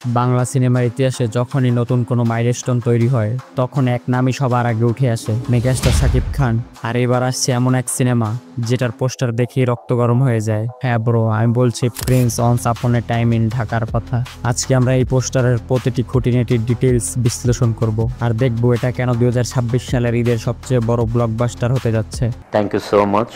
বাংলা সিনেমার ইতিহাসে যখনই নতুন কোনো মাইলস্টোন তৈরি হয় তখন এক নামই সবার আগে উঠে আসে, মেগাস্টার শাকিব খান। আর এবার আসছে এমন এক সিনেমা যেটার পোস্টার দেখেই রক্ত গরম হয়ে যায়। হ্যাঁ ব্রো, আমি বলছি Prince once upon A time in ঢাকার কথা। আজকে আমরা এই পোস্টারের প্রতিটি খুঁটিনাটি ডিটেইলস বিশ্লেষণ করব আর দেখবো এটা কেন 2026 সালের ঈদের সবচেয়ে বড় ব্লকবাস্টার হতে যাচ্ছে। Thank you so much.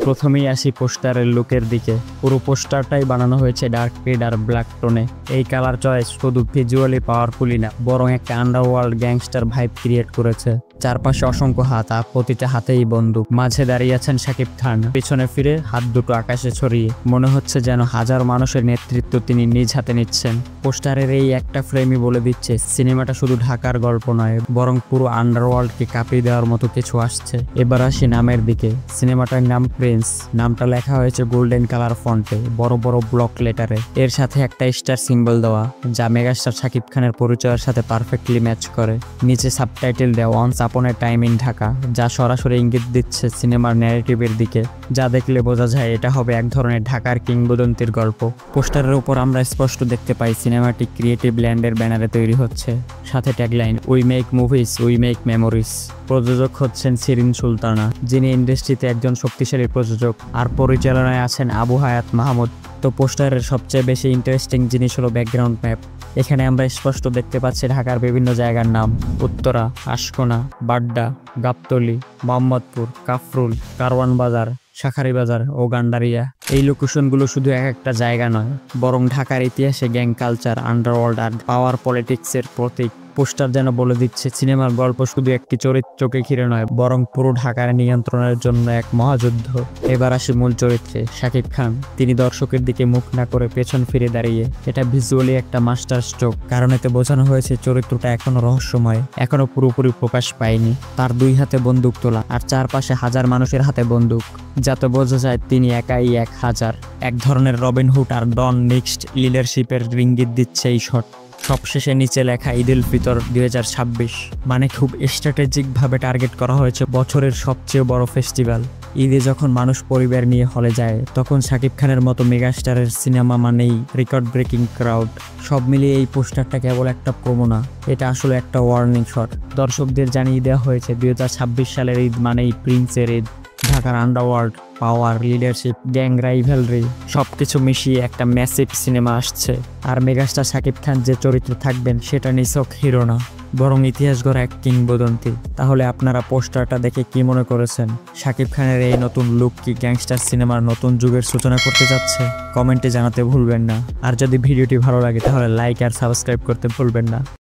প্রথমেই আসি পোস্টারের লুকের দিকে। পুরো পোস্টারটাই বানানো হয়েছে ডার্ক রেড আর ব্ল্যাক টোনে। এই কালার চয়েস শুধু ভিজুয়ালি পাওয়ারফুলই না, বরং একটা আন্ডারওয়ার্ল্ড গ্যাংস্টার ভাইব ক্রিয়েট করেছে। চারপাশে অসংখ্য হাত, আর প্রতিটা হাতেই বন্দুক। মাঝে দাঁড়িয়ে আছেন শাকিব খান, পিছনে ফিরে হাত দুটো আকাশে ছড়িয়ে। মনে হচ্ছে যেন হাজার মানুষের নেতৃত্ব তিনি নিজ হাতে নিচ্ছেন। পোস্টারের এই একটা ফ্রেমই বলে দিচ্ছে সিনেমাটা শুধু ঢাকার গল্প নয়, বরং পুরো আন্ডারওয়ার্ল্ডকে কাঁপিয়ে দেওয়ার মতো কিছু আসছে। এবার আসি নামের দিকে। সিনেমাটার নাম প্রিন্স, নামটা লেখা হয়েছে গোল্ডেন কালার ফন্টে, বড় বড় ব্লক লেটারে। এর সাথে একটা স্টার সিম্বল দেওয়া, যা মেগাস্টার শাকিব খানের পরিচয়ের সাথে পারফেক্টলি ম্যাচ করে। নিচে সাবটাইটেল দেওয়া once upon A time in Dhaka, যা সরাসরি ইঙ্গিত দিচ্ছে সিনেমার ন্যারেটিভের দিকে। যা দেখলে বোঝা যায় এটা হবে এক ধরনের ঢাকার কিংবদন্তির গল্প। পোস্টারের উপর আমরা স্পষ্ট দেখতে পাই সিনেমাটি ক্রিয়েটিভ ল্যান্ডের ব্যানারে তৈরি হচ্ছে, সাথে tagline we make movies we make memories. প্রযোজক হচ্ছেন শিরিন সুলতানা, যিনি ইন্ডাস্ট্রিতে একজন শক্তিশালী প্রযোজক, আর পরিচালনায় আছেন আবু হায়াত মাহমুদ। তো পোস্টারের সবচেয়ে বেশি ইন্টারেস্টিং জিনিস হলো ব্যাকগ্রাউন্ড ম্যাপ। এখানে আমরা স্পষ্ট দেখতে পাচ্ছি ঢাকার বিভিন্ন জায়গার নাম: উত্তরা, আশকোনা, বাড্ডা, গাবতলী, মোহাম্মদপুর, কাফরুল, কারওয়ান বাজার, শাখারি বাজার ও গান্ডারিয়া। এই লোকেশনগুলো শুধু এক একটা জায়গা নয়, বরং ঢাকার ইতিহাসে গ্যাং কালচার, আন্ডারওয়ার্ল্ড আর পাওয়ার পলিটিক্সের প্রতীক। পোস্টার যেন বলে দিচ্ছে সিনেমার গল্প শুধু একটি চরিত্রকে ঘিরে নয়, বরং পুরো ঢাকার নিয়ন্ত্রণের জন্য এক মহাযুদ্ধ। এবার আসি মূল চরিত্রে, শাকিব খান। তিনি দর্শকের দিকে মুখ না করে পেছন ফিরে দাঁড়িয়ে। এটা ভিজুয়ালি একটা মাস্টার স্ট্রোক, কারণ এতে বোঝানো হয়েছে চরিত্রটা এখনো রহস্যময়, এখনো পুরোপুরি প্রকাশ পায়নি। তার দুই হাতে বন্দুক তোলা, আর চারপাশে হাজার মানুষের হাতে বন্দুক, যাতে বোঝা যায় তিনি একাই 1000। এক ধরনের রবিনহুড আর ডন মিক্সড লিডারশিপের ইঙ্গিত দিচ্ছে এই শট। সবশেষে নিচে লেখা ঈদ উল ফিতর 2026, মানে খুব স্ট্র্যাটেজিক ভাবে টার্গেট করা হয়েছে বছরের সবচেয়ে বড় ফেস্টিভ্যাল। ঈদে যখন মানুষ পরিবার নিয়ে হলে যায়, তখন শাকিব খানের মতো মেগাস্টারের সিনেমা মানেই রেকর্ড ব্রেকিং ক্রাউড। সব মিলিয়ে এই পোস্টারটা কেবল একটা প্রোমো না, এটা আসলে একটা ওয়ার্নিং শট। দর্শকদের জানিয়ে দেওয়া হয়েছে 2026 সালের ঈদ মানেই প্রিন্সের ঈদ। ঢাকার আন্ডারওয়ার্ল্ড, পাওয়ার, লিডারশিপ, গ্যাং রাইভালরি সবকিছু মিশিয়ে একটা ম্যাসিভ সিনেমা আসছে। আর মেগাস্টার শাকিব খান যে চরিত্র থাকবেন সেটা নিছক হিরো না, বরং ইতিহাস গড়া এক কিংবদন্তি। তাহলে আপনারা পোস্টারটা দেখে কি মনে করেছেন? শাকিব খানের এই নতুন লুক কি গ্যাংস্টার সিনেমার নতুন যুগের সূচনা করতে যাচ্ছে? কমেন্টে জানাতে ভুলবেন না। আর যদি ভিডিওটি ভালো লাগে তাহলে লাইক আর সাবস্ক্রাইব করতে ভুলবেন না।